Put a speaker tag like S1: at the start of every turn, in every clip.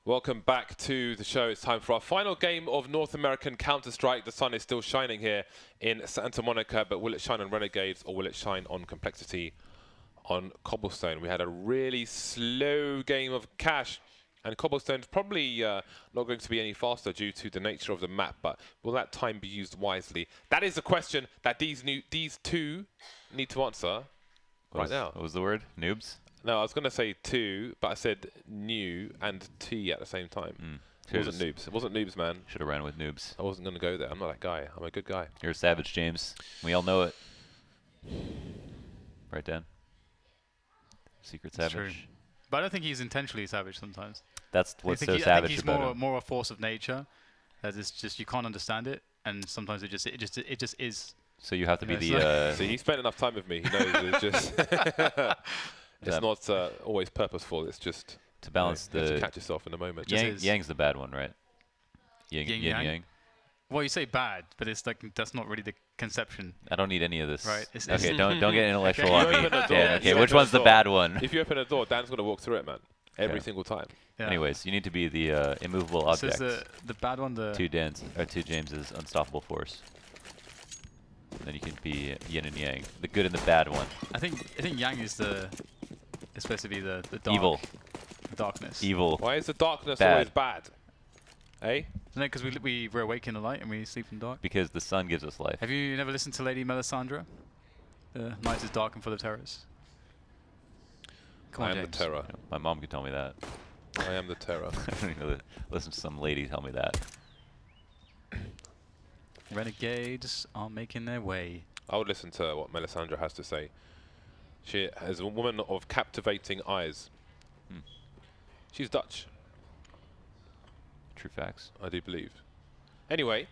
S1: Welcome back to the show. It's time for our final game of North American Counter-Strike. The sun is still shining here in Santa Monica, but will it shine on Renegades or will it shine on Complexity on Cobblestone? We had a really slow game of Cash, and Cobblestone's probably not going to be any faster due to the nature of the map, but will that time be used wisely? That is a question that these two need to answer right now.
S2: What was the word? Noobs?
S1: No, I was going to say two, but I said new and T at the same time. It wasn't noobs. It wasn't noobs, man.
S2: Should have ran with noobs.
S1: I wasn't going to go there. I'm not that guy. I'm a good guy.
S2: You're a savage, James. We all know it. Right, Dan? Secret savage.
S3: True. But I don't think he's intentionally savage sometimes.
S2: That's what's so savage
S3: I think he's
S2: about him.
S3: more a force of nature. That is just you can't understand it, and sometimes it just is.
S2: So you have to be the.
S1: See, he spent enough time with me. He knows it's just. It's not always purposeful. It's just
S2: to balance
S1: you have to catch yourself in a moment.
S2: Yang's the bad one, right? Yin Yang.
S3: Well, you say bad, but it's like that's not really the conception.
S2: I don't need any of this.
S3: Right.
S2: Okay, don't get intellectual on me. Dan, okay, which one's
S1: the
S2: bad one?
S1: If you open a door, Dan's going to walk through it, man. Every single time.
S2: Yeah. Anyways, you need to be the immovable object.
S3: So the bad one,
S2: two James's unstoppable force. And then you can be yin and yang, the good and the bad one.
S3: I think Yang is supposed to be the dark.
S2: Evil.
S3: Darkness.
S2: Evil.
S1: Why is the darkness always bad? Eh?
S3: Isn't it because we awake in the light and we sleep in dark?
S2: Because the sun gives us life.
S3: Have you never listened to Lady Melisandre? The night is dark and full of terrors.
S1: I am the terror.
S2: My mom could tell me that.
S1: I am the terror.
S2: I don't know, listen to some lady tell me that.
S3: Renegades are making their way.
S1: I would listen to what Melisandre has to say. She is a woman of captivating eyes. She's Dutch.
S2: True facts.
S1: I do believe. Anyway.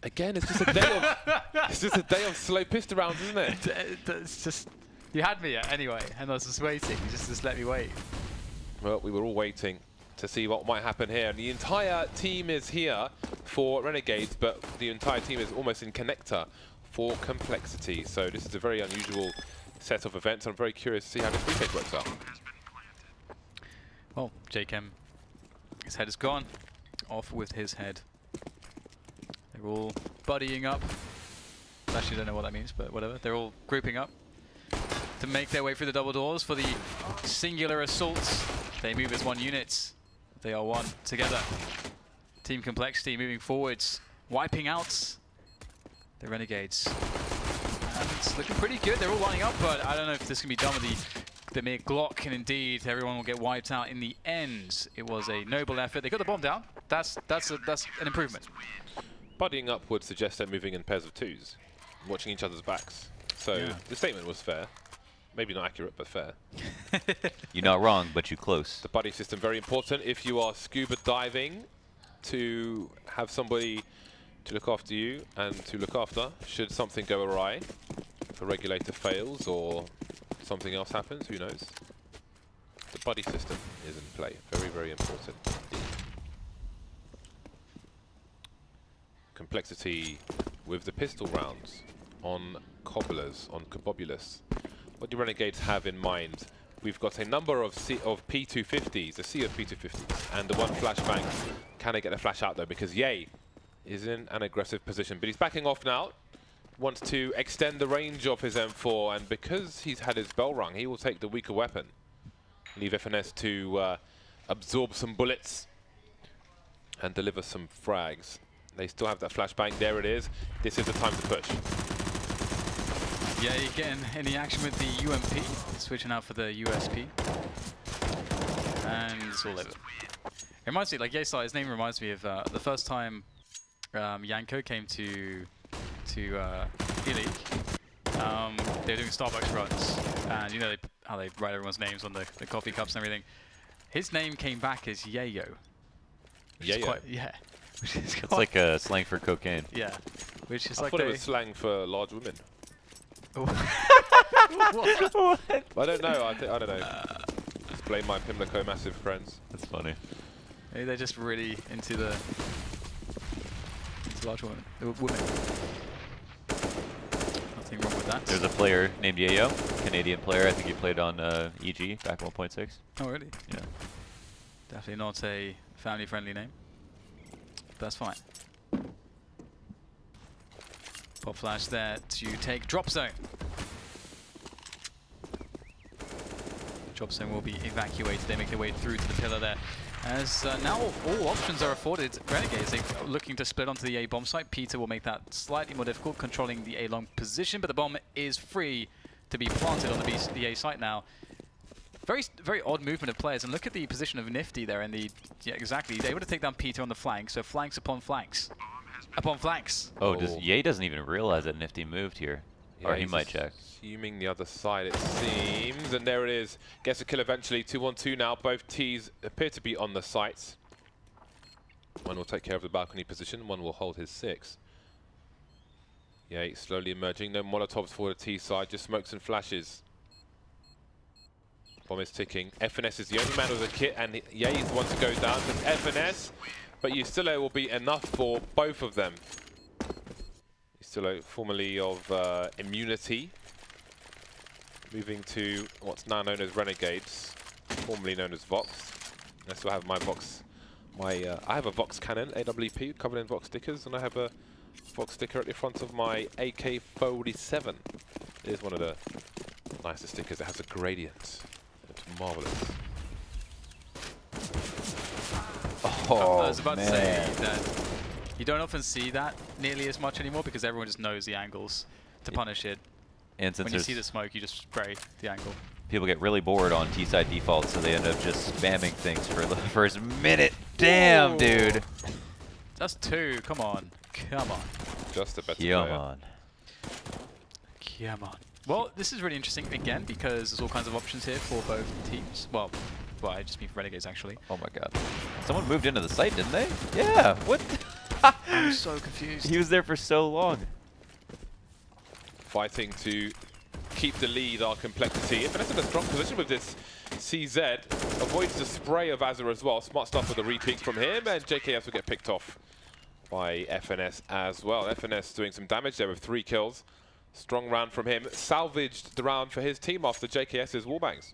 S1: Again, it's just a day of it's just a day of slow pistol rounds, isn't it?
S3: It's just you had me anyway, and I was just waiting. You just let me wait.
S1: Well, we were all waiting to see what might happen here. And the entire team is here for Renegades, but the entire team is almost in connector for Complexity. So this is a very unusual set of events. I'm very curious to see how this weekend works out.
S3: Well, JChem, his head is gone. Off with his head. They're all buddying up. Actually, don't know what that means, but whatever. They're all grouping up to make their way through the double doors for the singular assaults. They move as one unit. They are one together. Team Complexity moving forwards, wiping out the Renegades. And it's looking pretty good. They're all lining up, but I don't know if this can be done with the mere Glock, and indeed everyone will get wiped out in the end. It was a noble effort. They got the bomb down. That's an improvement.
S1: Buddying up would suggest they're moving in pairs of twos, watching each other's backs. So the statement was fair. Maybe not accurate, but fair.
S2: You're not wrong, but you're close.
S1: The buddy system, very important if you are scuba diving, to have somebody to look after you and to look after should something go awry. If a regulator fails or something else happens, who knows? The buddy system is in play. Very, very important. Complexity with the pistol rounds on Cobblers, on Cobobulus. What do Renegades have in mind? We've got a number of P250s, a sea of P250s, and the one flashbang. Can they get the flash out though? Because Ye is in an aggressive position, but he's backing off now. Wants to extend the range of his M4, and because he's had his bell rung, he will take the weaker weapon. Leave FNS to absorb some bullets and deliver some frags. They still have that flashbang. There it is. This is the time to push.
S3: Yeah, you're getting any action with the UMP, switching out for the USP. And it's all over. It reminds me, like Yesai, his name reminds me of the first time Yanko came to E-League. They were doing Starbucks runs, and you know how they write everyone's names on the coffee cups and everything. His name came back as Yayo.
S1: Yayo?
S3: Yeah.
S2: It's like a slang for cocaine.
S3: Yeah. Which is
S1: I
S3: like
S1: thought it was slang for large women.
S3: What?
S1: I don't know. I don't know. Just blame my Pimlico massive friends.
S2: That's funny.
S3: Maybe they're just really into large women. Nothing wrong with that.
S2: There's a player named Yayo, Canadian player. I think he played on EG back 1.6.
S3: Oh, really?
S2: Yeah.
S3: Definitely not a family-friendly name. But that's fine. Pop flash there to take drop zone. Drop zone will be evacuated. They make their way through to the pillar there. As now all options are afforded Renegades. They're looking to split onto the A bomb site. Peter will make that slightly more difficult, controlling the A long position, but the bomb is free to be planted on the A site now. Very odd movement of players, and look at the position of Nifty there in the, yeah, exactly. He's able to take down Peter on the flank, so flanks upon flanks. Upon flanks.
S2: Oh, Ye doesn't even realize that Nifty moved here.
S1: Yeah,
S2: or he might check.
S1: Assuming the other side, it seems. And there it is. Gets a kill eventually. 2-on-2 now. Both Ts appear to be on the sites. One will take care of the balcony position. One will hold his 6. Yeah, slowly emerging. No Molotovs for the T side. Just smokes and flashes. Bomb is ticking. FNS is the only man with a kit, and Ye is the one to go down. There's FNS, but Ustilo will be enough for both of them. Ustilo, formerly of Immunity, moving to what's now known as Renegades, formerly known as Vox. I still have my Vox. I have a Vox cannon, AWP, covered in Vox stickers, and I have a Vox sticker at the front of my AK-47. It is one of the nicest stickers. It has a gradient. It's marvelous.
S2: Oh,
S3: I was about to say that you don't often see that nearly as much anymore because everyone just knows the angles to punish it.
S2: And since
S3: when you see the smoke, you just spray the angle.
S2: People get really bored on T-side defaults, so they end up just spamming things for the first minute. Damn, dude.
S3: That's 2. Come on. Come on.
S1: Just a better
S2: player.
S3: Come on. Well, this is really interesting again because there's all kinds of options here for both teams. Well, I just mean for Renegades actually.
S2: Oh my god. Someone moved into the site, didn't they? Yeah. What?
S3: I'm so confused.
S2: He was there for so long.
S1: Fighting to keep the lead, our Complexity. FNS in a strong position with this CZ. Avoids the spray of Azure as well. Smart stuff with the re-peeks from him, and JKS will get picked off by FNS as well. FNS doing some damage there with 3 kills. Strong round from him. Salvaged the round for his team after JKS's wallbangs.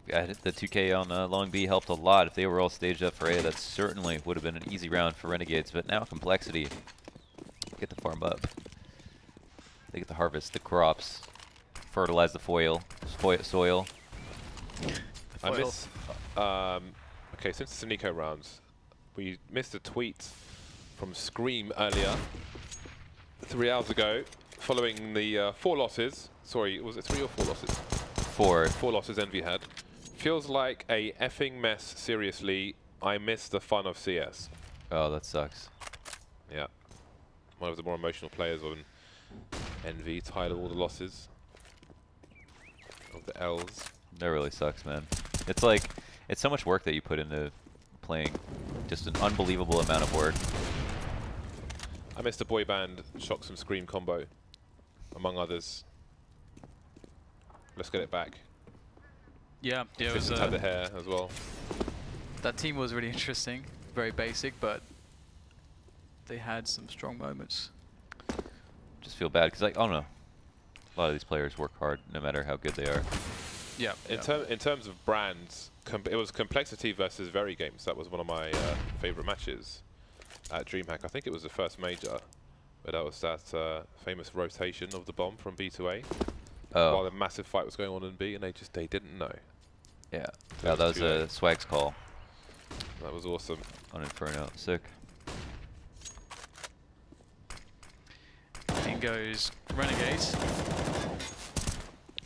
S2: Yeah, the 2K on Long B helped a lot. If they were all staged up for A, that certainly would have been an easy round for Renegades. But now Complexity get the farm up. They get to harvest the crops, fertilize the soil.
S1: I miss. Okay, since it's the Nico rounds, we missed a tweet from Scream earlier, 3 hours ago, following the 4 losses. Sorry, was it 3 or 4 losses?
S2: 4.
S1: 4 losses Envy had. Feels like a effing mess, seriously. I miss the fun of CS.
S2: Oh, that sucks.
S1: Yeah. One of the more emotional players on Envy, tired of all the losses. Of the L's.
S2: That really sucks, man. It's like, it's so much work that you put into playing. Just an unbelievable amount of work.
S1: I missed a boy band Shock Some Scream combo, among others. Let's get it back.
S3: Yeah, it was.
S1: Had the hair as well.
S3: That team was really interesting, very basic, but they had some strong moments.
S2: Just feel bad because, like, I don't know, a lot of these players work hard, no matter how good they are.
S3: Yeah.
S1: In terms of brands, it was Complexity versus Very Games. That was one of my favorite matches at DreamHack. I think it was the first major, but that was that famous rotation of the bomb from B to A.
S2: Oh.
S1: While the massive fight was going on in B, and they didn't know.
S2: Yeah. Yeah, that was a Swag's call.
S1: That was awesome.
S2: On Inferno. Sick.
S3: In goes Renegades.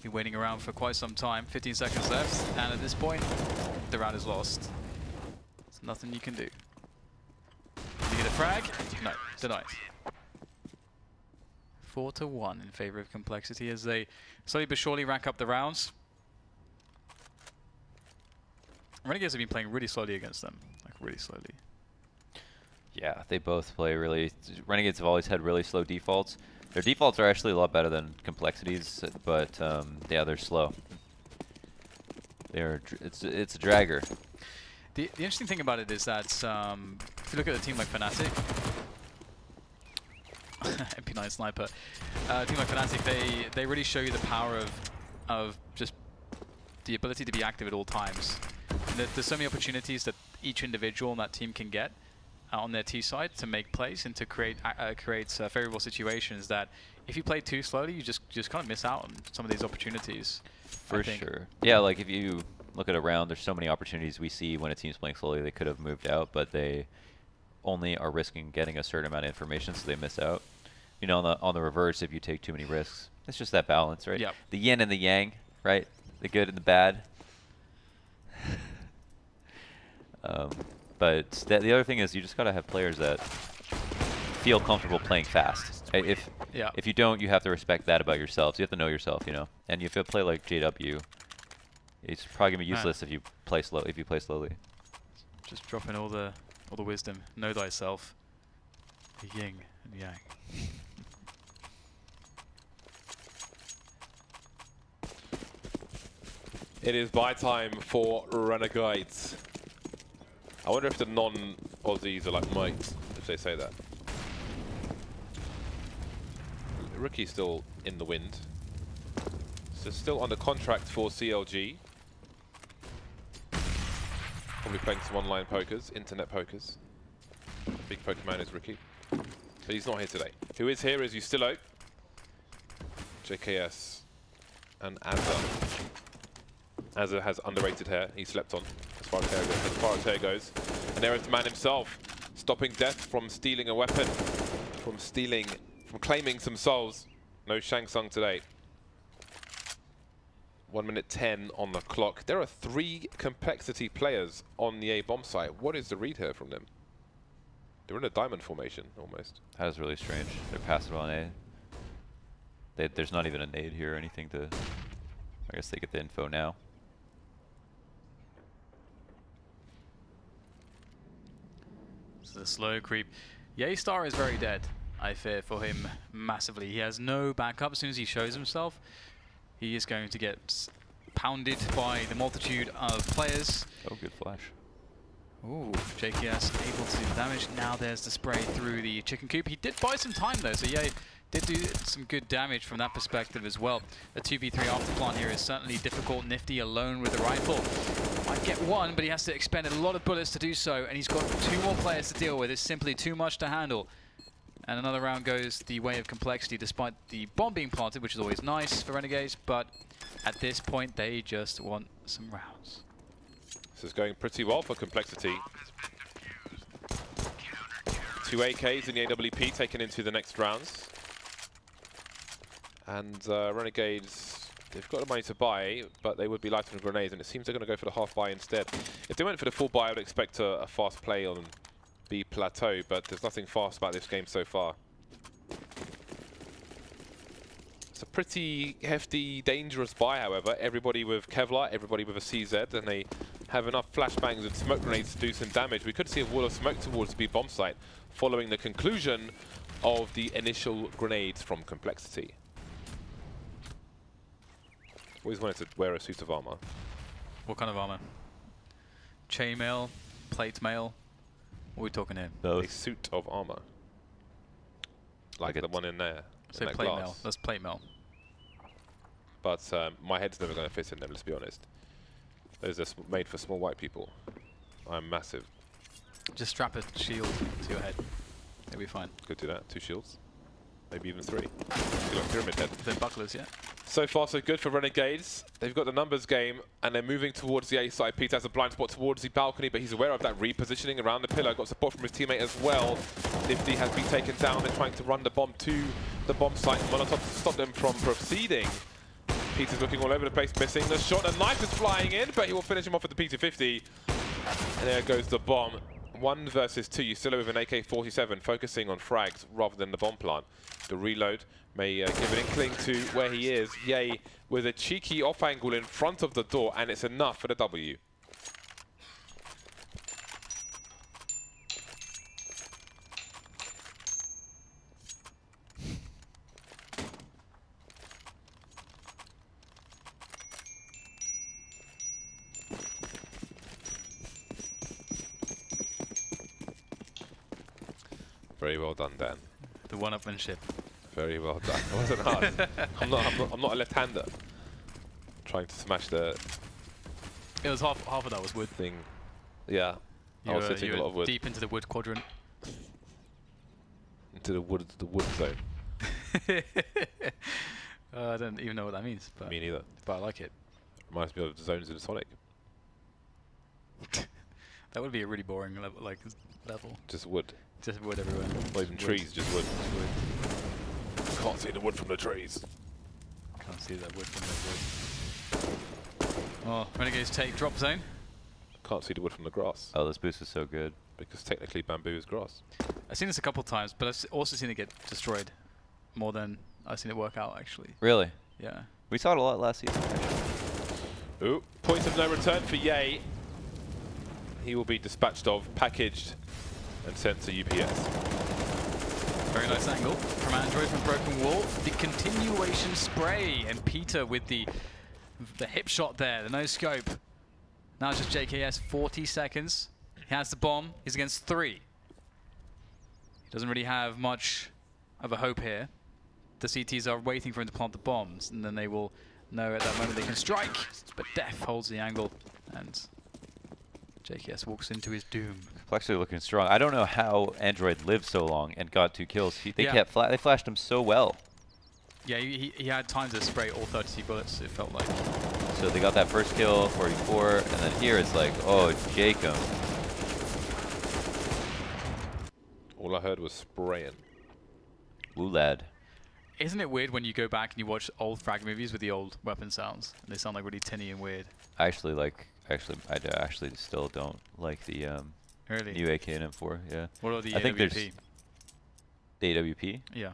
S3: Been waiting around for quite some time. 15 seconds left, and at this point, the round is lost. There's nothing you can do. Did you get a frag? No, denied. 4-1 in favor of Complexity as they slowly but surely rack up the rounds. Renegades have been playing really slowly against them, like really slowly.
S2: Yeah, they both play really. Renegades have always had really slow defaults. Their defaults are actually a lot better than Complexity's, but yeah, they're slow. It's a dragger.
S3: The interesting thing about it is that if you look at a team like Fnatic, MP9 sniper. A team like Fnatic, they really show you the power of just the ability to be active at all times. There's so many opportunities that each individual on that team can get on their T side to make plays and to create favorable situations that if you play too slowly, you just kind of miss out on some of these opportunities.
S2: For sure. Yeah, like if you look at a round, there's so many opportunities we see when a team's playing slowly. They could have moved out, but they only are risking getting a certain amount of information, so they miss out. You know, on the reverse, if you take too many risks, it's just that balance, right?
S3: Yep.
S2: The yin and the yang, right? The good and the bad. But the other thing is you just gotta have players that feel comfortable playing fast. If you don't, you have to respect that about yourselves. You have to know yourself, you know. And if you play like JW, it's probably gonna be useless if you play slow. If you play slowly.
S3: Just drop in all the wisdom. Know thyself. The yin and yang.
S1: It is buy time for Renegades. I wonder if the non-Aussies are like mates, if they say that. Rookie's still in the wind. So still under contract for CLG. Probably playing some online pokers, internet pokers. Big Pokemon is Rookie. But he's not here today. Who is here is Ustilo, JKS, and Azza. Azza has underrated hair. He slept on, as far as hair goes. And there is the man himself, stopping death from stealing a weapon, from claiming some souls. No Shang Tsung today. 1 minute 10 on the clock. There are 3 complexity players on the A bomb site. What is the read here from them? They're in a diamond formation, almost.
S2: That is really strange. They're passive on A. There's not even a nade here or anything to... I guess they get the info now.
S3: This is a slow creep. Star is very dead, I fear, for him massively. He has no backup. As soon as he shows himself, he is going to get pounded by the multitude of players.
S2: Oh, good flash.
S3: Ooh, JKS able to do damage. Now there's the spray through the chicken coop. He did buy some time though, so did do some good damage from that perspective as well. A 2v3 after plant here is certainly difficult. Nifty alone with the rifle. Might get one, but he has to expend a lot of bullets to do so, and he's got 2 more players to deal with. It's simply too much to handle. And another round goes the way of complexity, despite the bomb being planted, which is always nice for Renegades, but at this point they just want some rounds.
S1: This is going pretty well for complexity. 2 AKs in the AWP taken into the next rounds. And Renegades, they've got the money to buy, but they would be light on grenades, and it seems they're going to go for the half buy instead. If they went for the full buy, I would expect a fast play on B plateau, but there's nothing fast about this game so far. It's a pretty hefty, dangerous buy, however. Everybody with Kevlar, everybody with a CZ, and they have enough flashbangs and smoke grenades to do some damage. We could see a wall of smoke towards the B bomb site following the conclusion of the initial grenades from complexity. Always wanted to wear a suit of armor.
S3: What kind of armor? Chainmail, plate mail. What are we talking here?
S1: A suit of armor. Like the one in there.
S3: Say plate mail. That's plate mail.
S1: But my head's never going to fit in them, let's be honest. Those are made for small white people. I'm massive.
S3: Just strap a shield to your head. It'll be fine.
S1: Could do that. 2 shields. Maybe even 3. Feel like pyramid head.
S3: They're bucklers, yeah.
S1: So far, so good for Renegades. They've got the numbers game, and they're moving towards the A side. Pete has a blind spot towards the balcony, but he's aware of that repositioning around the pillar. Got support from his teammate as well. Nifty has been taken down. They're trying to run the bomb to the bomb site. Molotov to stop them from proceeding. Pete is looking all over the place, missing the shot. The knife is flying in, but he will finish him off with the P250. And there goes the bomb. 1 versus 2. You still with an AK-47, focusing on frags rather than the bomb plant. The reload may give an inkling to where he is. Yay, with a cheeky off angle in front of the door, and it's enough for the W. Very well done, Dan.
S3: The one-upmanship.
S1: Very well done. It wasn't hard. I'm not a left-hander. Trying to smash the
S3: It was half of that was wood.
S1: thing. Yeah. I was hitting a lot of wood.
S3: Deep into the wood quadrant.
S1: Into the wood zone.
S3: I don't even know what that means. But
S1: Me neither.
S3: But I like it.
S1: Reminds me of the zones in Sonic.
S3: That would be a really boring level.
S1: Just wood.
S3: Just wood everywhere.
S1: Not even trees, just wood. Can't see the wood from the trees.
S3: Can't see that wood from the wood. Oh, Renegades take drop zone.
S1: Can't see the wood from the grass.
S2: Oh, this boost is so good.
S1: Because technically bamboo is grass.
S3: I've seen this a couple of times, but I've also seen it get destroyed more than I've seen it work out, actually.
S2: Really?
S3: Yeah.
S2: We saw it a lot last season.
S1: Ooh, point of no return for Ye. He will be dispatched of, packaged, and sent to UPS.
S3: Very nice angle from Android from Broken Wall. The continuation spray, and Peter with the hip shot there, the no scope. Now it's just JKS, 40 seconds. He has the bomb, he's against 3. He doesn't really have much of a hope here. The CTs are waiting for him to plant the bombs, and then they will know at that moment they can strike. But Def holds the angle, and JKS walks into his doom.
S2: Complexity looking strong. I don't know how Android lived so long and got 2 kills. They flashed him so well.
S3: Yeah, he had time to spray all 30 bullets, it felt like.
S2: So they got that first kill, 44, and then here it's like, oh, Jacob.
S1: All I heard was spraying.
S2: Ooh, lad.
S3: Isn't it weird when you go back and you watch old frag movies with the old weapon sounds? And they sound like really tinny and weird.
S2: I actually still don't like the
S3: Really?
S2: new AK and M4. Yeah.
S3: What are the
S2: I think there's
S3: AWP?
S2: the AWP.
S3: Yeah.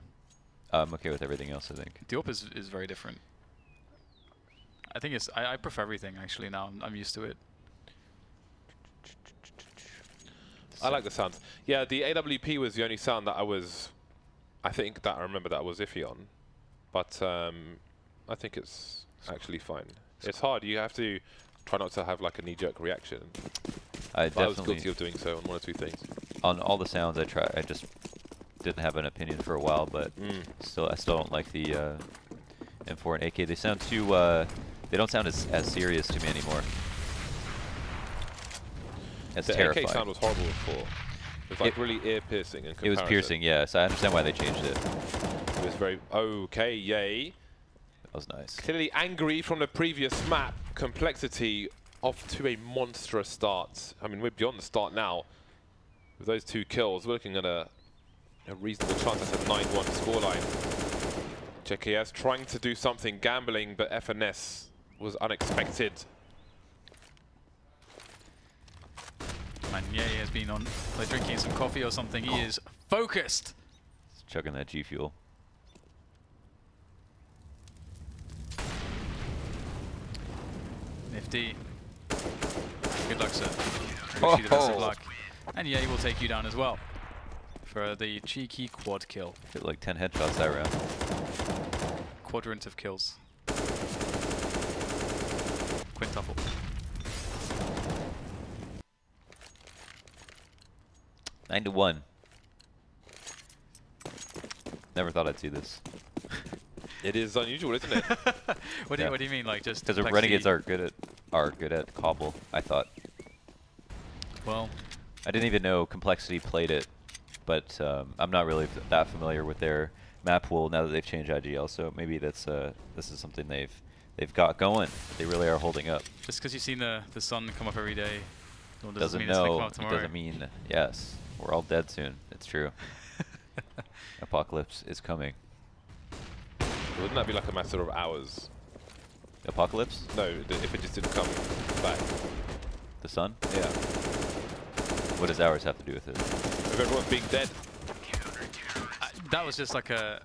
S2: I'm okay with everything else. I think.
S3: The AWP is very different. I think it's I prefer everything actually now. I'm used to it.
S1: I like the sounds. Yeah, the AWP was the only sound that I remember that I was iffy on. But I think it's actually fine. It's hard. You have to try not to have like a knee-jerk reaction.
S2: I
S1: was guilty of doing so on one or two things.
S2: On all the sounds I tried, I just didn't have an opinion for a while, but I still don't like the M4 and AK. They sound too. They don't sound as serious to me anymore. It's terrifying.
S1: The AK sound was horrible before. It was like really ear-piercing in comparison.
S2: It was piercing, yes. I understand why they changed it.
S1: It was very okay. Yay.
S2: That was nice.
S1: Clearly angry from the previous map. Complexity off to a monstrous start. I mean, we're beyond the start now. With those 2 kills, we're looking at a reasonable chance. That's a 9-1 scoreline. JKS trying to do something, gambling, but FNS was unexpected.
S3: And yeah, he has been on like drinking some coffee or something. He is focused.
S2: He's chugging that G Fuel.
S3: Nifty. Good luck, sir. Wish you the best of luck. And yeah, he will take you down as well for the cheeky quad kill.
S2: Hit like 10 headshots that round.
S3: Quadrant of kills. Quintuple.
S2: 9-1. Never thought I'd see this.
S1: It is unusual, isn't it?
S3: What do you mean, like just?
S2: Because the Renegades are good at Cobble. I thought.
S3: Well,
S2: I didn't even know Complexity played it, but I'm not really that familiar with their map pool now that they've changed IGL. So maybe this is something they've got going. They really are holding up.
S3: Just because you've seen the sun come up every day,
S2: doesn't
S3: mean
S2: know.
S3: It's gonna come up tomorrow.
S2: It doesn't mean yes. We're all dead soon. It's true. Apocalypse is coming.
S1: Wouldn't that be like a matter of hours?
S2: Apocalypse?
S1: No, if it just didn't come back.
S2: The sun?
S1: Yeah.
S2: What does hours have to do with it?
S1: If everyone's being dead.
S3: That was just like a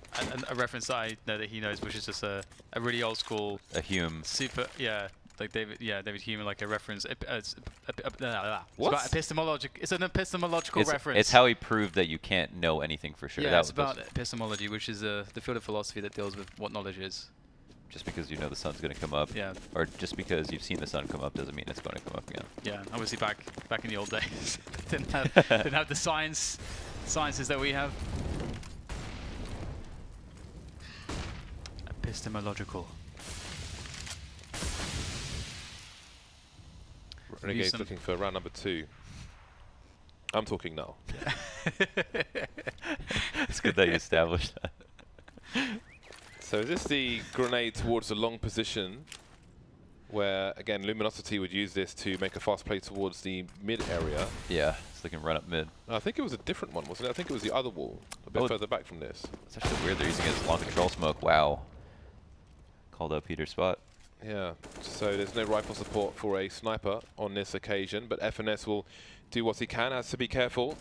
S3: reference that I know that he knows, which is just a really old school.
S2: A Hume.
S3: Super, yeah. Like David Hume, like a reference.
S1: What?
S3: It's an epistemological reference.
S2: It's how he proved that you can't know anything for sure.
S3: Yeah, it's about epistemology, which is the field of philosophy that deals with what knowledge is.
S2: Just because you know the sun's going to come up,
S3: yeah,
S2: or just because you've seen the sun come up doesn't mean it's going to come up again.
S3: Yeah, obviously back in the old days, didn't have the sciences that we have. Epistemological.
S1: Renegades looking for round number 2. I'm talking now.
S2: It's good that you established that.
S1: So is this the grenade towards the long position where, again, Luminosity would use this to make a fast play towards the mid area?
S2: Yeah, so they can run up mid.
S1: I think it was a different one, wasn't it? I think it was the other wall, a bit further back from this.
S2: It's actually weird they're using it as long control smoke. Wow. Called out Peter's spot.
S1: Yeah, so there's no rifle support for a sniper on this occasion, but FNS will do what he can, has to be careful.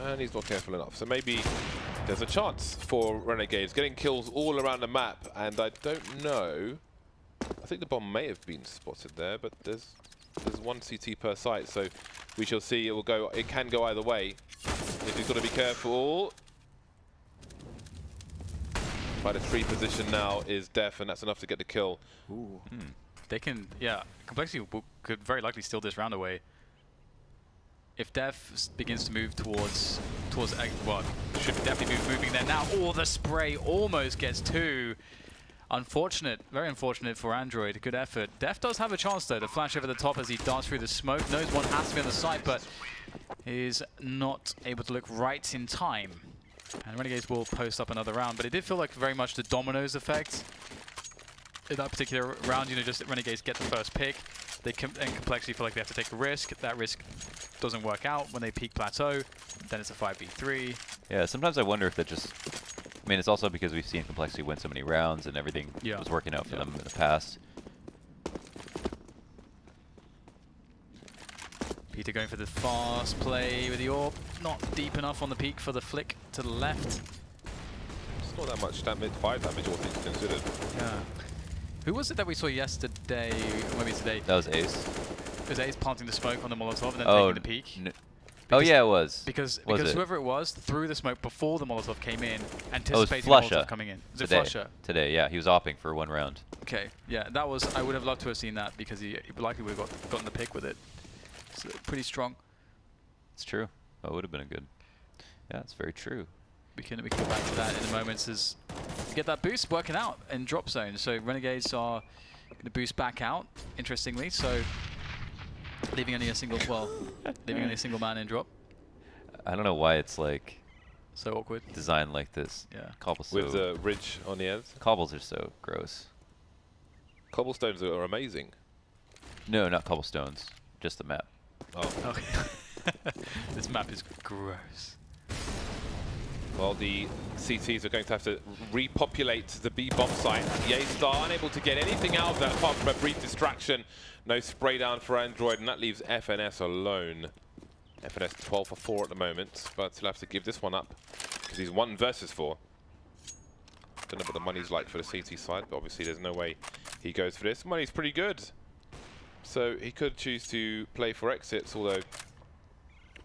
S1: And he's not careful enough, so maybe there's a chance for Renegades getting kills all around the map, and I don't know. I think the bomb may have been spotted there, but there's one CT per site, so we shall see. It can go either way. If he's got to be careful. But the tree position now is Def, and that's enough to get the kill.
S3: Ooh. They can, yeah, Complexity could very likely steal this round away. If Def begins to move towards, well, should definitely be moving there now. Oh, the spray almost gets 2. Unfortunate, very unfortunate for Android. Good effort. Def does have a chance though to flash over the top as he darts through the smoke. Knows one has to be on the site, but is not able to look right in time. And Renegades will post up another round, but it did feel like very much the dominoes effect. In that particular round, you know, just Renegades get the first pick. They and Complexity feel like they have to take a risk. That risk doesn't work out when they peak plateau. Then it's a 5v3.
S2: Yeah, sometimes I wonder if that just... I mean, it's also because we've seen Complexity win so many rounds and everything was working out for them in the past.
S3: Peter going for the fast play with the orb. Not deep enough on the peak for the flick to the left.
S1: It's not that much damage, 5 damage, all things considered.
S3: Yeah. Who was it that we saw yesterday, or maybe today?
S2: That was Ace.
S3: It was Ace planting the smoke on the Molotov and then taking the peak?
S2: Oh yeah, it was.
S3: Because whoever it was threw the smoke before the Molotov came in, anticipating
S2: the
S3: Molotov coming in. Was it
S2: today.
S3: Flusher?
S2: Today, yeah. He was opping for 1 round.
S3: Okay, yeah, that was... I would have loved to have seen that because he likely would have gotten the pick with it. So pretty strong.
S2: It's true. That would have been a good... Yeah, it's very true.
S3: We can go back to that in a moment as we get that boost working out in drop zone. So Renegades are going to boost back out, interestingly. So leaving only a single, leaving only a single man in drop.
S2: I don't know why it's like
S3: so awkward.
S2: Designed like this.
S3: Yeah.
S2: Cobblestone.
S1: With the ridge on the end.
S2: Cobbles are so gross.
S1: Cobblestones are amazing.
S2: No, not cobblestones. Just the map.
S1: Oh.
S3: Okay. This map is gross.
S1: Well, the CTs are going to have to repopulate the B bomb site. The A-Star unable to get anything out of that apart from a brief distraction. No spray down for Android, and that leaves FNS alone. FNS 12 for 4 at the moment, but he'll have to give this one up because he's 1 versus 4. Don't know what the money's like for the CT side, but obviously there's no way he goes for this. Money's pretty good. So he could choose to play for exits, although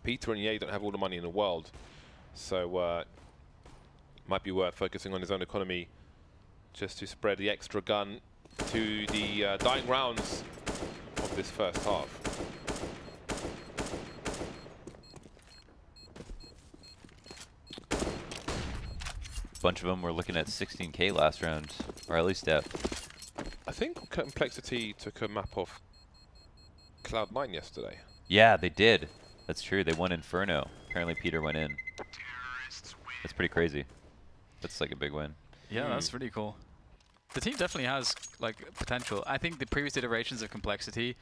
S1: Peter and Ye don't have all the money in the world. So might be worth focusing on his own economy just to spread the extra gun to the dying rounds of this first half.
S2: A bunch of them were looking at 16k last round, or at least depth.
S1: I think Complexity took a map off Cloud9 yesterday.
S2: Yeah, they did. That's true. They won Inferno. Apparently Peter went in. That's pretty crazy. That's like a big win.
S3: Yeah, that's really cool. The team definitely has like potential. I think the previous iterations of Complexity,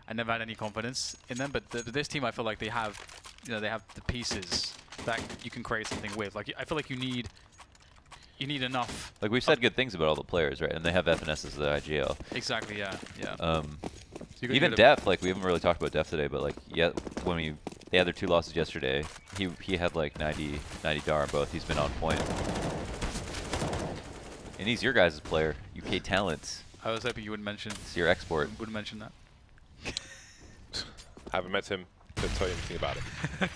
S3: I never had any confidence in them, but this team, I feel like they have, you know, they have the pieces that you can create something with. Like I feel like you need enough.
S2: Like we've said good things about all the players, right? And they have FNS as the IGL.
S3: Exactly. Yeah. Yeah.
S2: So even Def, like we haven't really talked about Def today, but like when they had their 2 losses yesterday, he had like 90 DAR on both. He's been on point. And he's your guys' player, UK talent.
S3: I was hoping you wouldn't mention.
S2: It's your export.
S3: Wouldn't mention that.
S1: Haven't met him, couldn't tell you anything about it.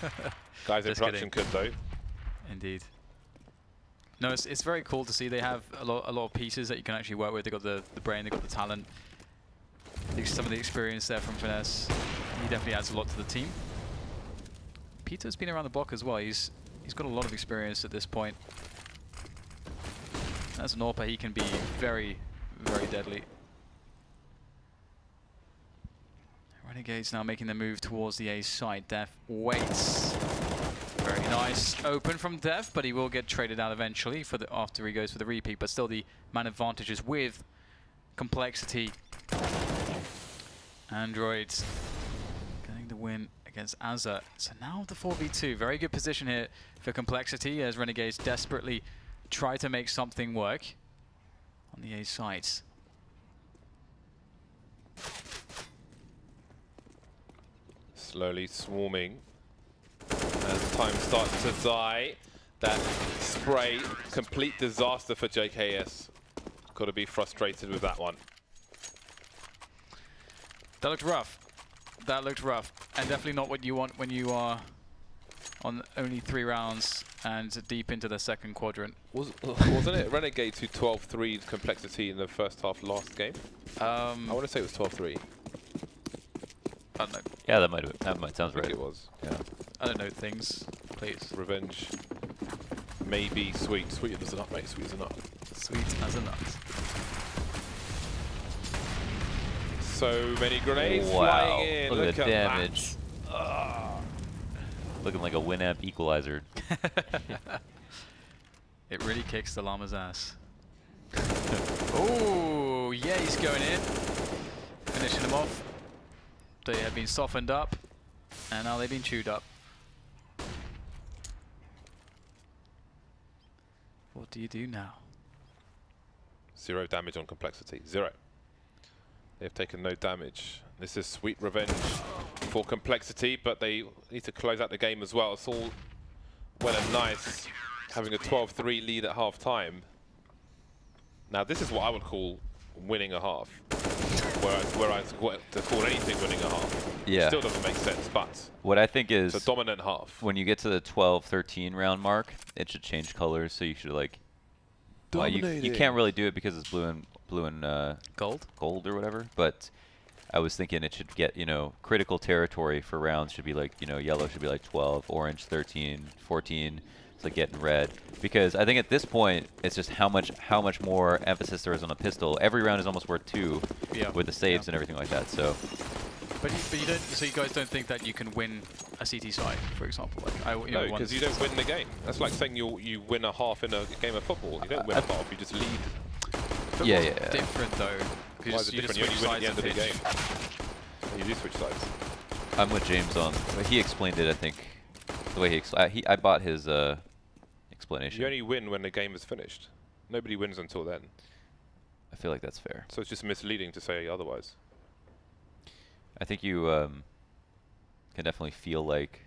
S1: Guys in production could though.
S3: Indeed. No, it's very cool to see they have a lot of pieces that you can actually work with. They got the brain, they got the talent. Some of the experience there from Finesse. He definitely adds a lot to the team. Peter's been around the block as well. He's He's got a lot of experience at this point. As an AWPer, he can be very, very deadly. Renegades now making the move towards the A side. Def waits. Very nice open from Def, but he will get traded out eventually for the after he goes for the repeat. But still, the man advantage is with Complexity. Androids getting the win against Azza. So now the 4v2. Very good position here for Complexity as Renegades desperately try to make something work on the A sides.
S1: Slowly swarming as time starts to die. That spray, complete disaster for JKS. Got to be frustrated with that one.
S3: That looked rough. That looked rough, and definitely not what you want when you are on only 3 rounds and deep into the second quadrant.
S1: Wasn't it Renegades who 12-3'd Complexity in the first half last game? I want to say it was 12-3.
S3: I don't know.
S2: Yeah, that might sounds right.
S1: It was.
S2: Yeah.
S3: I don't know things, please.
S1: Revenge. Maybe sweet. Sweet as a nut, mate. Sweet as a nut.
S3: Sweet as a nut.
S1: So many grenades
S2: Wow.
S1: flying in.
S2: Look at the
S1: at
S2: damage. Looking like a Winamp equalizer.
S3: It really kicks the llama's ass. Oh, yeah, he's going in. Finishing them off. They have been softened up, and now they've been chewed up. What do you do now?
S1: 0 damage on Complexity. 0. They've taken no damage. This is sweet revenge for Complexity, but they need to close out the game as well. It's all well and nice having a 12-3 lead at half time. Now this is what I would call winning a half. Where I to call anything winning a half.
S2: Yeah.
S1: Still doesn't make sense, but
S2: What I think is
S1: it's a dominant half.
S2: when you get to the 12-13 round mark, it should change colors. So you should like. Well, you can't really do it because it's blue and gold or whatever. But I was thinking it should get, you know, critical territory for rounds should be like, you know, yellow should be like 12, orange 13, 14. It's like getting red, because I think at this point it's just how much more emphasis there is on a pistol. Every round is almost worth 2 with the saves and everything like that. So,
S3: but you don't. So you guys don't think that you can win a CT side, for example? Like
S1: No, because you don't win the game. That's like saying you win a half in a game of football. You don't win a half. You just lead.
S3: Football's
S2: yeah.
S3: different though.
S1: Why is it different? You only win at the end of the game. You do switch sides.
S2: I'm with James on. He explained it. I think the way I bought his explanation.
S1: You only win when the game is finished. Nobody wins until then.
S2: I feel like that's fair.
S1: So it's just misleading to say otherwise.
S2: I think you can definitely feel like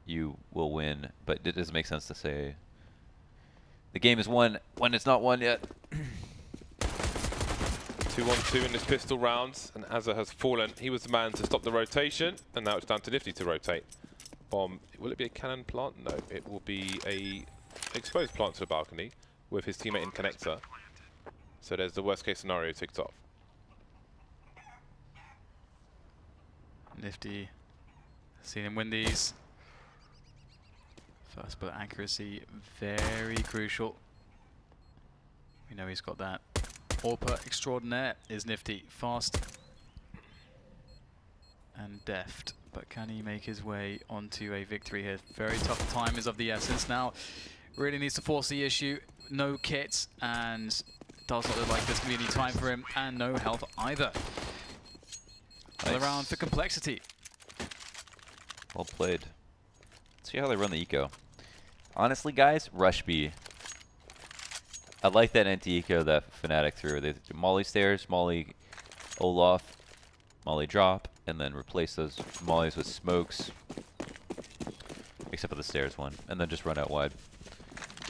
S2: you will win, but it doesn't make sense to say the game is won when it's not won yet.
S1: 2-on-2 in this pistol round, and Azza has fallen. He was the man to stop the rotation, and now it's down to Nifty to rotate. Bomb. Will it be a cannon plant? No, it will be a exposed plant to the balcony with his teammate in connector. So there's the worst case scenario ticked off.
S3: Nifty. Seen him win these. First bullet accuracy, very crucial. We know he's got that. AWPer extraordinaire is Nifty. Fast and deft. But can he make his way onto a victory here? Very tough time is of the essence now. Really needs to force the issue. No kits, and does not look like there's going to be any time for him, and no health either. Another round for Complexity.
S2: Well played. Let's see how they run the eco. Honestly, guys, rush B. I like that anti-eco that Fnatic threw. They molly stairs, molly Olaf, molly drop, and then replace those mollies with smokes, except for the stairs one, and then just run out wide.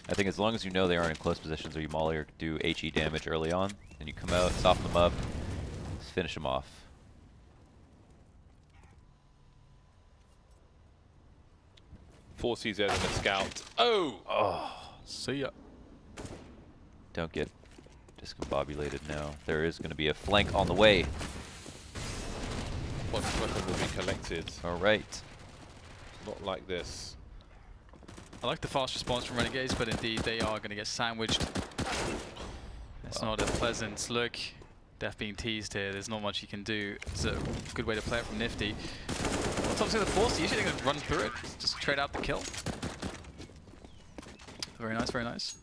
S2: I think as long as you know they aren't in close positions or you molly or do HE damage early on, and you come out, soften them up, just finish them off.
S1: Four CZs and a scout. Oh!
S3: See ya.
S2: Don't get discombobulated now. There is going to be a flank on the way.
S1: What weapon will be collected?
S2: All right.
S1: Not like this.
S3: I like the fast response from Renegades, but indeed they are going to get sandwiched. It's not a pleasant look. Death being teased here, there's not much you can do. It's a good way to play it from Nifty. What's obviously the force? Usually they're going to run through it, just trade out the kill. Very nice, very nice.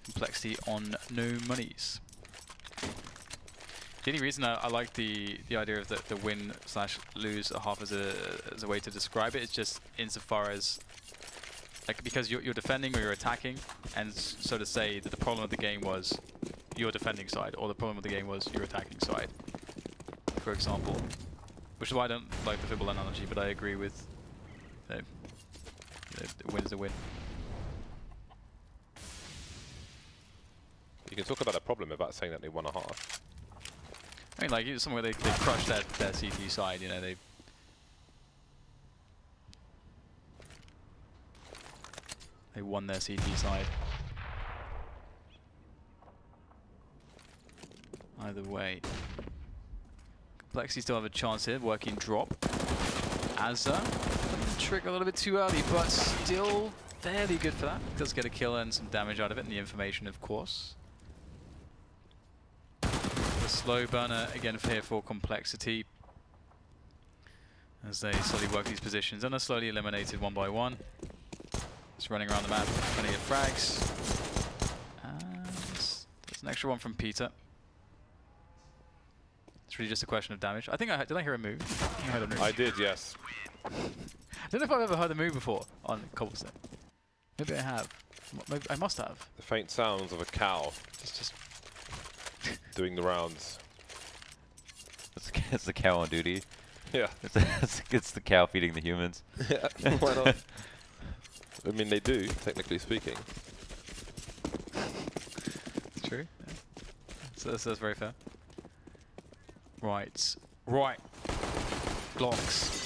S3: Complexity on no monies. The only reason I like the idea of the win/lose a half as a way to describe it is just insofar as, like, because you're defending or you're attacking, and so to say that the problem of the game was your defending side, or the problem of the game was your attacking side, for example. Which is why I don't like the football analogy, but I agree with the win is a win.
S1: You can talk about a problem without saying that they won a half.
S3: I mean, like, it's somewhere they crushed their CT side, you know, they won their CT side. Either way. Complexity still have a chance here, working drop. Azza, trick a little bit too early, but still fairly good for that. Does get a kill and some damage out of it, and the information, of course. The slow burner again here for Complexity, as they slowly work these positions, and are slowly eliminated one by one. Just running around the map, plenty of frags. And there's an extra one from Peter. It's really just a question of damage. I think did I hear a move? I heard a move.
S1: I did, yes.
S3: I don't know if I've ever heard a move before on Cobblestone. Maybe I have. Maybe I must have.
S1: The faint sounds of a cow
S3: Just
S1: doing the rounds.
S2: It's the cow on duty.
S1: Yeah.
S2: It's the cow feeding the humans.
S1: Yeah, why not? I mean, they do, technically speaking.
S3: It's true. Yeah. So that's very fair. Right. Right. Glocks.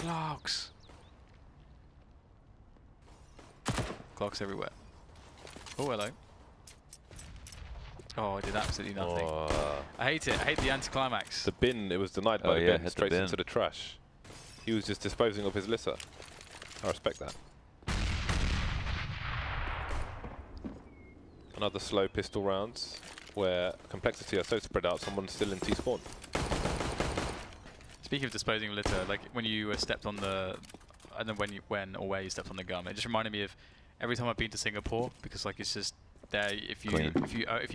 S3: Glocks. Glocks everywhere. Oh, hello. Oh, I did absolutely nothing.
S1: Oh,
S3: I hate it. I hate the anticlimax.
S1: the bin, it was denied by the
S2: yeah,
S1: bin,
S2: hit the
S1: straight
S2: bin.
S1: into the trash. He was just disposing of his litter. I respect that. Another slow pistol rounds, where Complexity are so spread out, someone's still in T-spawn.
S3: Speaking of disposing of litter, like when you stepped on the, I don't know when or where you stepped on the gum. It just reminded me of every time I've been to Singapore, because like it's just there. If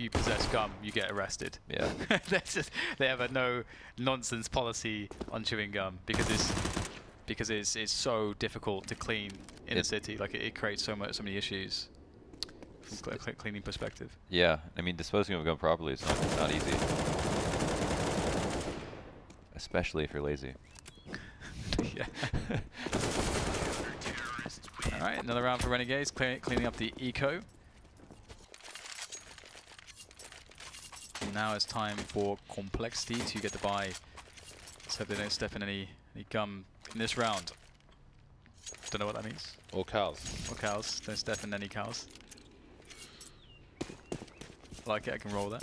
S3: you possess gum, you get arrested.
S2: Yeah.
S3: They have a no nonsense policy on chewing gum because it's so difficult to clean in the city. Like it creates so many issues from a cleaning perspective.
S2: Yeah, I mean, disposing of a gun properly is not easy. Especially if you're lazy.
S3: Yeah. Alright, another round for Renegades, cleaning up the eco. And now it's time for Complexity to get the buy. Let's hope they don't step in any gum in this round. Don't know what that means.
S1: Or cows.
S3: Or cows. Don't step in any cows. I like it, I can roll that.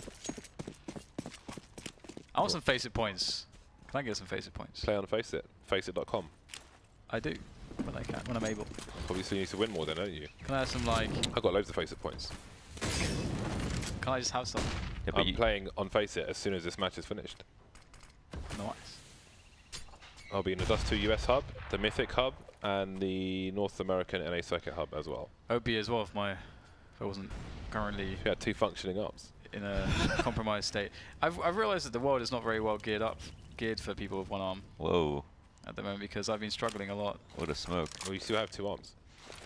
S3: I want some FACEIT points. Can I get some FACEIT points?
S1: Play on FACEIT, FACEIT.com.
S3: I do, when I can, when I'm able.
S1: Obviously you need to win more then, don't you?
S3: Can I have some, like...
S1: I've got loads of FACEIT points.
S3: Can I just have some?
S2: Yeah, but
S1: I'm playing on FACEIT as soon as this match is finished.
S3: Nice.
S1: I'll be in the Dust 2 US hub, the Mythic hub, and the North American NA Circuit hub as well.
S3: OB as well if I wasn't currently
S1: If you had 2 functioning ups.
S3: in a compromised state. I've realised that the world is not very well geared for people with one arm
S2: Whoa,
S3: at the moment, because I've been struggling a lot.
S2: what a smoke.
S1: Well, you still have 2 arms.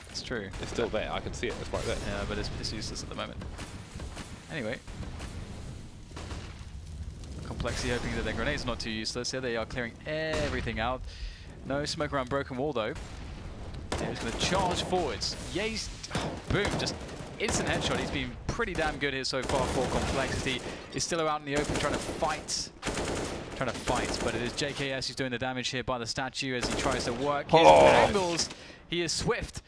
S3: It's true.
S1: It's still there, I can see it, it's right there.
S3: Yeah, but it's useless at the moment. Anyway. Complexity hoping that their grenades are not too useless. Here they are clearing everything out. No smoke around Broken Wall though. He's going to charge forwards. Ye's, boom, just instant headshot. He's been pretty damn good here so far for Complexity. He's still out in the open trying to fight. But it is JKS who's doing the damage here by the statue as he tries to work his angles. He is swift.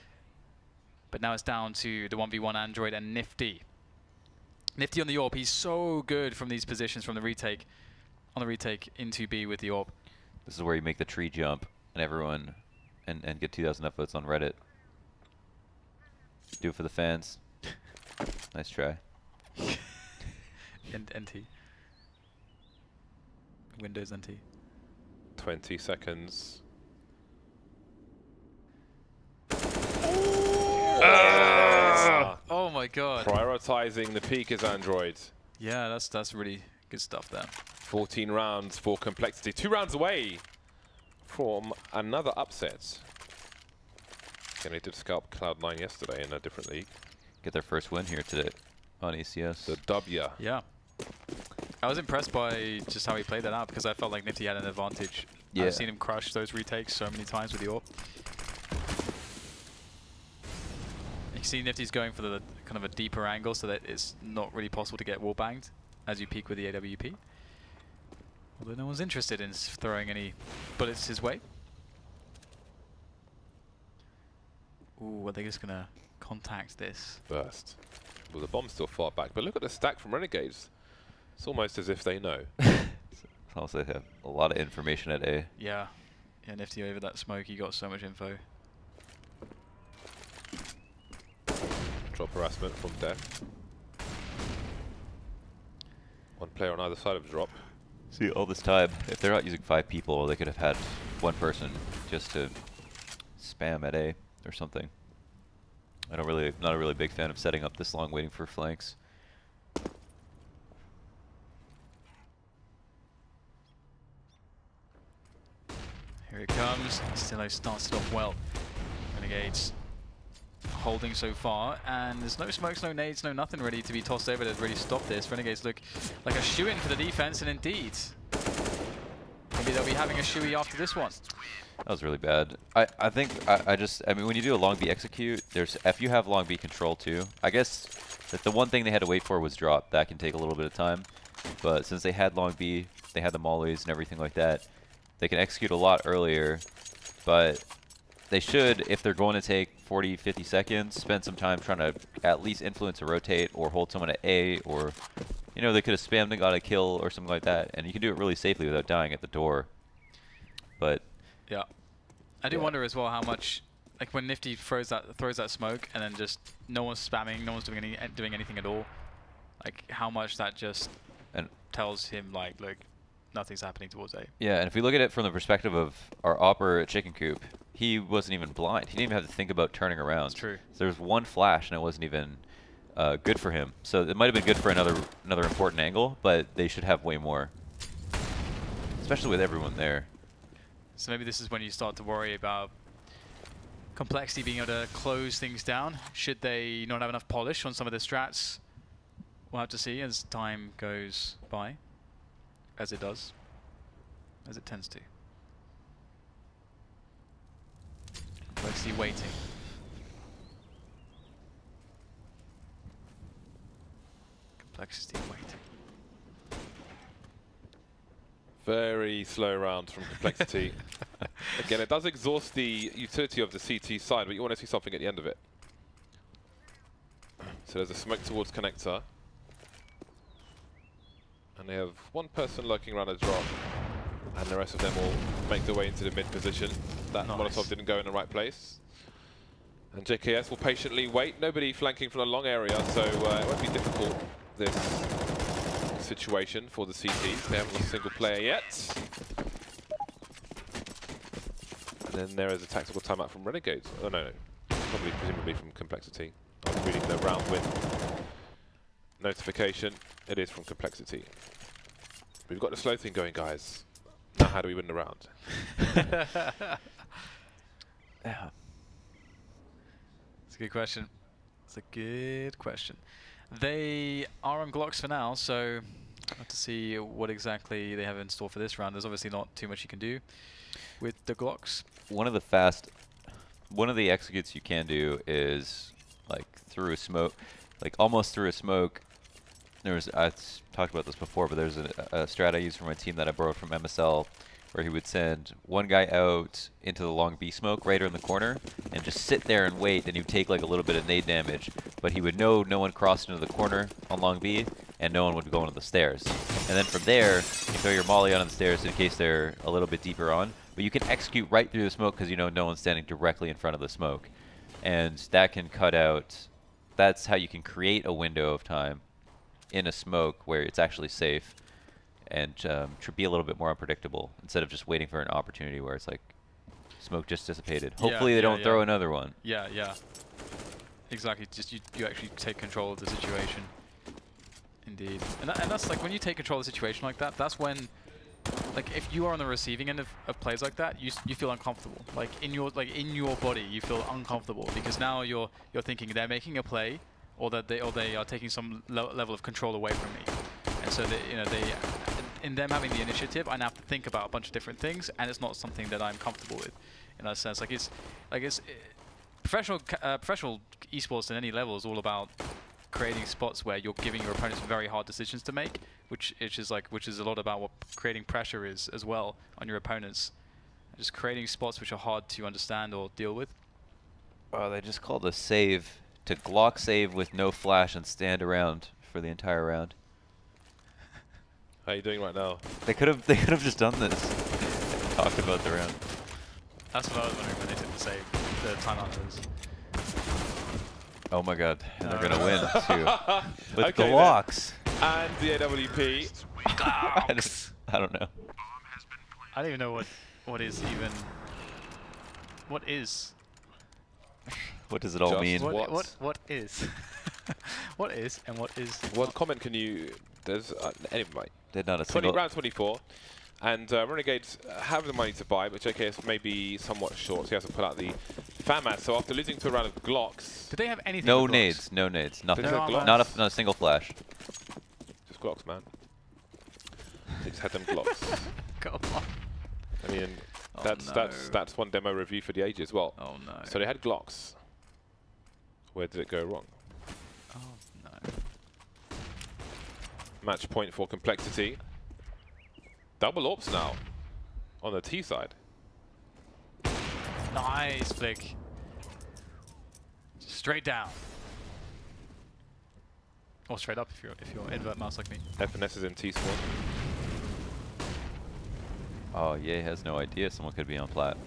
S3: But now it's down to the 1v1 Android and Nifty. Nifty on the AWP, he's so good from these positions from the retake. On the retake into B with the AWP.
S2: This is where you make the tree jump and everyone and get 2,000 upvotes on Reddit. Do it for the fans. Nice try.
S3: NT. Windows NT.
S1: 20 seconds.
S3: Oh my god.
S1: Prioritizing the peak is Android.
S3: Yeah, that's really good stuff there.
S1: 14 rounds for Complexity. 2 rounds away from another upset. Again, they did scalp Cloud9 yesterday in a different league.
S2: Get their first win here today on ECS.
S1: The W.
S3: Yeah. I was impressed by just how he played that out because I felt like Nifty had an advantage.
S2: Yeah.
S3: I've seen him crush those retakes so many times with the AWP. You can see Nifty's going for the kind of a deeper angle so that it's not really possible to get wall banged as you peek with the AWP. Although no one's interested in throwing any bullets his way. Ooh, are they just gonna contact this?
S1: Burst. Well, the bomb's still far back, but look at the stack from Renegades. It's almost as if they know.
S2: Also, they have a lot of information at A.
S3: Yeah. Yeah, Nifty over that smoke, he got so much info.
S1: Drop harassment from Def. One player on either side of the drop.
S2: See, all this time, if they're not using 5 people, they could have had 1 person just to spam at A or something. Not a really big fan of setting up this long waiting for flanks.
S3: Here it comes. Stillo starts it off well. Renegades holding so far, and there's no smokes, no nades, no nothing ready to be tossed over to really stop this. Renegades look like a shoe-in for the defense, and indeed, maybe they'll be having a shoey after this one.
S2: That was really bad. I mean, when you do a long B execute, if you have long B control too, I guess that the one thing they had to wait for was drop. That can take a little bit of time. But since they had long B, they had the mollies and everything like that, they can execute a lot earlier. But they should, if they're going to take 40, 50 seconds, spend some time trying to at least influence a rotate or hold someone at A, or, you know, they could have spammed and got a kill or something like that. And you can do it really safely without dying at the door. But
S3: yeah, I do wonder as well how much, like when Nifty throws that smoke and then just no one's spamming, no one's doing anything at all. Like how much that just tells him like, look, nothing's happening towards A.
S2: Yeah, and if we look at it from the perspective of our opper at Chicken Coop, he wasn't even blind. He didn't even have to think about turning around.
S3: That's true.
S2: So there was one flash, and it wasn't even good for him. So it might have been good for another important angle, but they should have way more, especially with everyone there.
S3: So maybe this is when you start to worry about Complexity being able to close things down. Should they not have enough polish on some of the strats? We'll have to see as time goes by, as it does, as it tends to. Complexity waiting. Complexity waiting.
S1: Very slow round from Complexity. Again, it does exhaust the utility of the CT side, but you want to see something at the end of it. So there's a smoke towards connector. And they have one person lurking around a drop. And the rest of them will make their way into the mid position. That Molotov didn't go in the right place. And JKS will patiently wait. Nobody flanking from the long area, so it won't be difficult, this situation for the CTs. They haven't lost a single player yet. And then there is a tactical timeout from Renegades. Oh no, probably presumably from Complexity. I'm reading the round win notification. It is from Complexity. We've got the slow thing going, guys. Now how do we win the round?
S2: Yeah.
S3: It's a good question. It's a good question. They are on Glocks for now, so I'll have to see what exactly they have in store for this round. There's obviously not too much you can do with the Glocks.
S2: One of the executes you can do is like through a smoke, like almost through a smoke. I talked about this before, but there's a strat I use for my team that I borrowed from MSL, where he would send one guy out into the long B smoke right in the corner and just sit there and wait, and he'd take like a little bit of nade damage, but he would know no one crossed into the corner on long B and no one would go onto the stairs. And then from there, you throw your molly on the stairs in case they're a little bit deeper on, but you can execute right through the smoke because you know no one's standing directly in front of the smoke, and that can cut out. That's how you can create a window of time in a smoke where it's actually safe and be a little bit more unpredictable instead of just waiting for an opportunity where it's like smoke just dissipated. Hopefully they don't throw another one.
S3: Yeah, yeah. Exactly. Just you actually take control of the situation. Indeed. And that's like when you take control of the situation like that, that's when, like, if you are on the receiving end of plays like that, you feel uncomfortable. Like in your body, you feel uncomfortable because now you're thinking they're making a play, or that they are taking some level of control away from me. And so in them having the initiative, I now have to think about a bunch of different things, and it's not something that I'm comfortable with. In that sense, professional esports at any level is all about creating spots where you're giving your opponents very hard decisions to make, which is a lot about what creating pressure is as well on your opponents. Just creating spots which are hard to understand or deal with.
S2: Oh, they just called a save to Glock save with no flash and stand around for the entire round.
S1: How are you doing right now?
S2: They could have just done this. And talked about the round.
S3: That's what I was wondering when they took the save, the timeout is.
S2: Oh my god, and they're gonna win too. With
S1: okay,
S2: Glocks.
S1: And the AWP.
S2: I don't know.
S3: I don't even know what is even. What is?
S2: What does it all mean?
S3: What is? What is and what is?
S1: What comment can you? There's anyway.
S2: They're not a single.
S1: Round 24, and Renegades have the money to buy, but JKS may be somewhat short, so he has to put out the FAMAS. So after losing to a round of Glocks,
S3: did they have anything?
S2: No nades, no nades, nothing.
S1: No
S2: not a single flash.
S1: Just Glocks, man. They just had them Glocks.
S3: Come on.
S1: I mean, that's one demo review for the ages. Well,
S3: oh no.
S1: So they had Glocks. Where did it go wrong?
S3: Oh no.
S1: Match point for Complexity. Double ops now on the T side.
S3: Nice flick. Straight down. Or straight up if you're invert mouse like me.
S1: FNS is in T spawn.
S2: Oh, Ye has no idea someone could be on plat.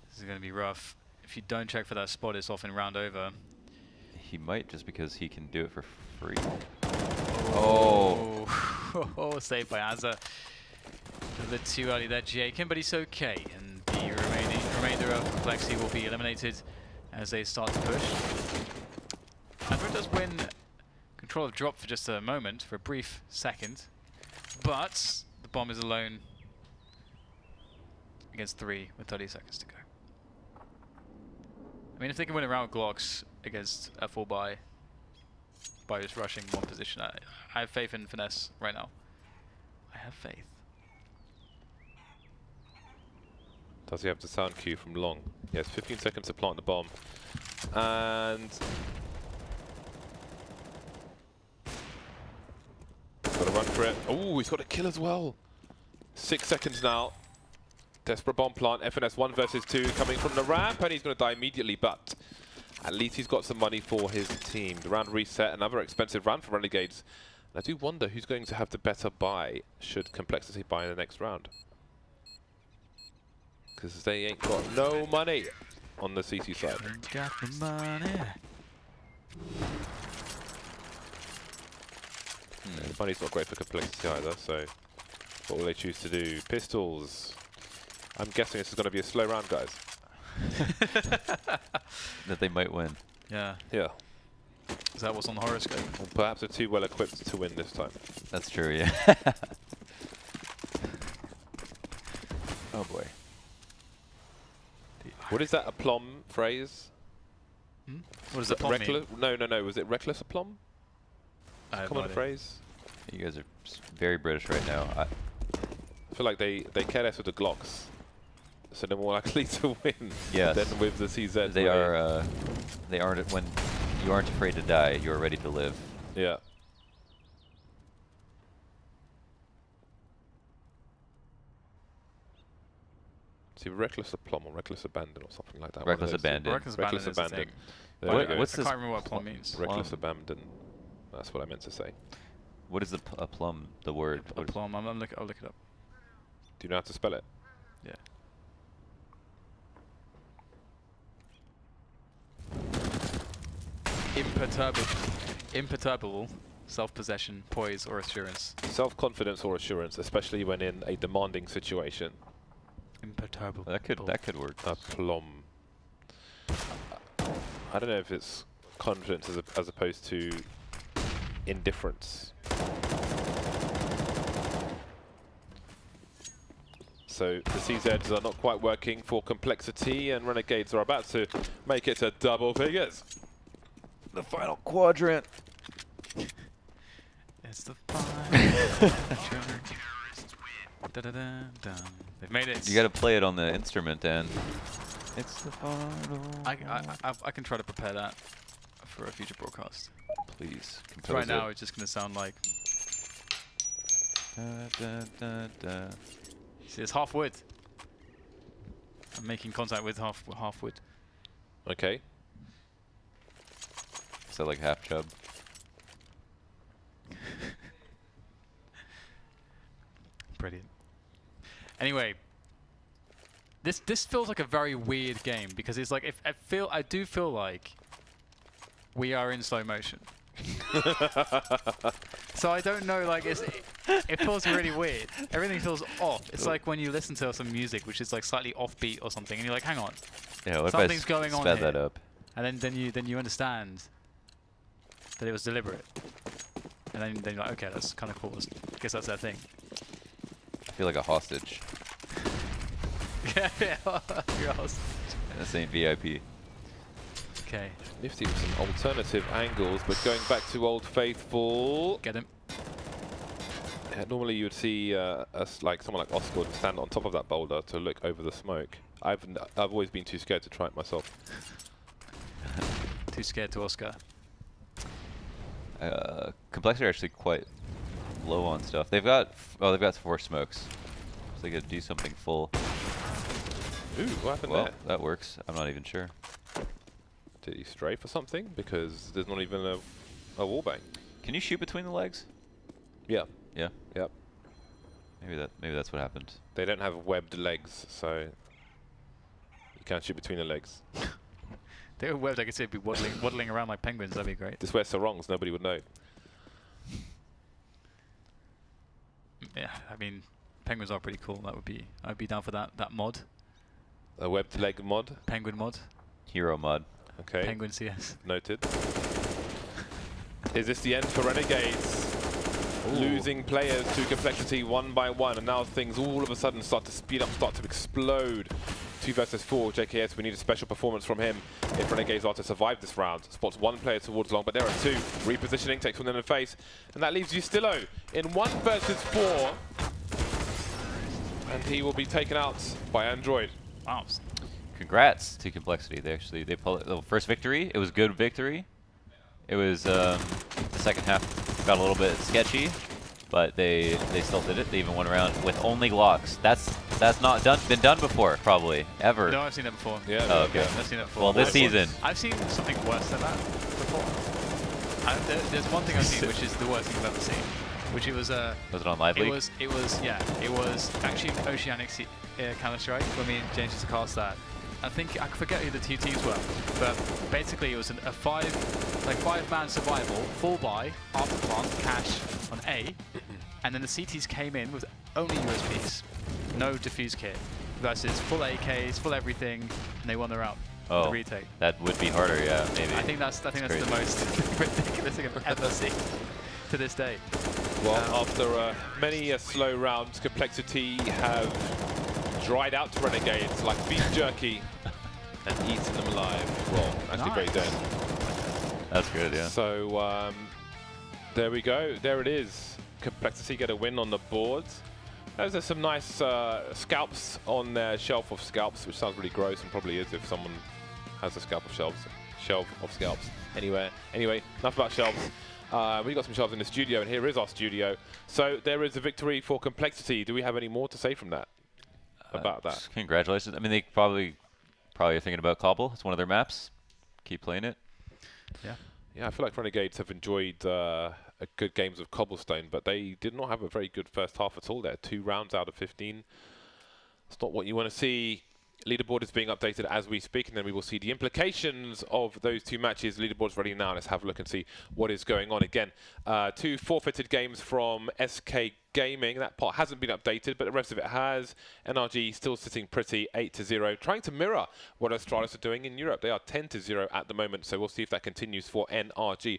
S3: This is going to be rough. If you don't check for that spot, it's often round over.
S2: He might just because he can do it for free. Oh.
S3: Oh, saved by Azza. A little bit too early there, Jacob, but he's okay. And the remainder of Complexity will be eliminated as they start to push. Andrew does win control of drop for just a moment, for a brief second. But the bomb is alone against 3 with 30 seconds to go. I mean, if they can win a round with Glocks against a full buy by just rushing one position, I have faith in Finesse right now. I have faith.
S1: Does he have the sound cue from Long? Yes, 15 seconds to plant the bomb. And got to run for it. Oh, he's got a kill as well. 6 seconds now. Desperate bomb plant. FNS 1 versus 2 coming from the ramp, and he's going to die immediately, but at least he's got some money for his team. The round reset, another expensive round for Renegades. And I do wonder who's going to have the better buy should Complexity buy in the next round. Because they ain't got no money on the CC side.
S3: Got the money.
S1: Money's not great for Complexity either, so what will they choose to do? Pistols. I'm guessing this is going to be a slow round, guys.
S2: That they might win.
S3: Yeah.
S1: Yeah.
S3: Is that what's on the horoscope?
S1: Well, perhaps they're too well equipped to win this time.
S2: That's true, yeah. Oh boy.
S1: What is that aplomb phrase?
S3: Hmm? What does aplomb mean?
S1: No. Was it reckless aplomb? Common phrase?
S2: You guys are very British right now.
S1: I feel like they care less with the Glocks, so they're more likely to win than with the CZ.
S2: They are. They aren't. When you aren't afraid to die, you are ready to live.
S1: Yeah. See, reckless aplomb or reckless abandon or something like that.
S2: Reckless abandon.
S3: Reckless abandon.
S2: What's
S3: I can't remember what aplomb means.
S1: Reckless abandon. That's what I meant to say.
S2: What is a plum? The word.
S3: A plum. I'll look it up.
S1: Do you know how to spell it?
S3: Yeah. Imperturbable, self-possession, poise, or assurance.
S1: Self-confidence or assurance, especially when in a demanding situation.
S3: Imperturbable.
S2: That could work.
S1: A plum. I don't know if it's confidence as opposed to indifference. So the CZs are not quite working for complexity, and Renegades are about to make it to double figures.
S2: The final quadrant.
S3: It's the final. They've made it.
S2: You got to play it on the instrument, and it's the final.
S3: I can try to prepare that for a future broadcast.
S2: Please.
S3: Right now, it's just going to sound like. See, it's half wood. I'm making contact with half wood.
S1: Okay.
S2: So like half chub.
S3: Brilliant. Anyway, this feels like a very weird game because it's like I do feel like we are in slow motion. So I don't know, like it feels really weird. Everything feels off. It's like when you listen to some music which is like slightly offbeat or something, and you're like, hang on,
S2: Yeah, what
S3: something's
S2: if I
S3: going on
S2: sped
S3: here.
S2: that up?
S3: And then you understand that it was deliberate. And then you're like, okay, that's kind of cool. I guess that's their thing.
S2: I feel like a hostage.
S3: Yeah, you're a hostage.
S2: And this ain't VIP.
S3: Okay.
S1: Nifty with some alternative angles, but going back to Old Faithful.
S3: Get him.
S1: Yeah, normally you would see like someone like Oscar would stand on top of that boulder to look over the smoke. I've always been too scared to try it myself.
S3: Too scared to Oscar.
S2: Complexity are actually quite low on stuff. They've got 4 smokes, so they could do something full.
S1: Ooh, what happened
S2: Well,
S1: there?
S2: that works. I'm not even sure.
S1: Did he stray for something? Because there's not even a wallbang.
S2: Can you shoot between the legs?
S1: Yeah.
S2: Yeah.
S1: Yep.
S2: Maybe that's what happened.
S1: They don't have webbed legs, so you can't shoot between the legs.
S3: They were webbed, I could see it'd be waddling around like penguins. That'd be great.
S1: This wear sarongs, nobody would know.
S3: Yeah, I mean, penguins are pretty cool. I'd be down for that mod.
S1: A webbed leg mod.
S3: Penguin mod.
S2: Hero mod.
S1: Okay.
S3: Penguin CS.
S1: Noted. Is this the end for Renegades?
S2: Ooh.
S1: Losing players to complexity one by one, and now things all of a sudden start to speed up, start to explode. 2 versus 4, JKS, we need a special performance from him if Renegades are to survive this round. Spots 1 player towards long, but there are 2. Repositioning, takes one in the face, and that leaves Justillo in 1 versus 4. And he will be taken out by Android.
S3: Wow.
S2: Congrats to Complexity. They pulled the first victory. It was good victory. It was the second half got a little bit sketchy, but they still did it. They even went around with only locks. That's not been done before, probably ever.
S3: No, I've seen that before.
S1: Yeah.
S2: Oh, okay.
S3: I've seen that before.
S2: Well, this season.
S3: I've seen something worse than that before. There's one thing I've seen which is the worst thing I've ever seen. Which it was
S2: Was it on Live League?
S3: It was actually Oceanic Counter-Strike when me and James used to cast that. I forget who the 2 teams were, but basically it was a 5-man survival, full buy, after plant, cash on A, and then the CTs came in with only USPs, no defuse kit, versus full AKs, full everything, and they won the round.
S2: Oh,
S3: the retake.
S2: that would be harder, yeah, maybe.
S3: I think that's the most ridiculous thing I've ever seen to this day.
S1: Well, after many slow rounds, Complexity have dried out to Renegades like beef jerky and eaten them alive. Well, actually very dead.
S2: That's good, yeah.
S1: So there we go. There it is. Complexity get a win on the board. There's some nice scalps on their shelf of scalps, which sounds really gross and probably is if someone has a shelf of scalps. Anyway, enough about shelves. We got some shelves in the studio, and here is our studio. So there is a victory for Complexity. Do we have any more to say from that? About that?
S2: Congratulations. I mean, they probably are thinking about Cobble. It's one of their maps. Keep playing it.
S3: Yeah.
S1: Yeah, I feel like Renegades have enjoyed good games of Cobblestone, but they did not have a very good first half at all there. 2 rounds out of 15. It's not what you want to see. Leaderboard is being updated as we speak, and then we will see the implications of those 2 matches. Leaderboard's ready now. Let's have a look and see what is going on. Again, 2 forfeited games from SK Gaming. That part hasn't been updated, but the rest of it has. NRG still sitting pretty, 8-0, trying to mirror what Astralis are doing in Europe. They are 10-0 at the moment, so we'll see if that continues for NRG.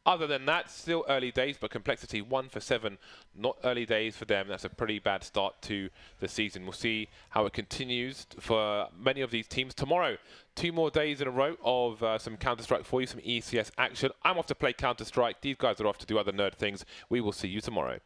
S1: Other than that, still early days, but Complexity 1 for 7, not early days for them. That's a pretty bad start to the season. We'll see how it continues for many of these teams. Tomorrow, 2 more days in a row of some Counter-Strike for you, some ECS action. I'm off to play Counter-Strike. These guys are off to do other nerd things. We will see you tomorrow.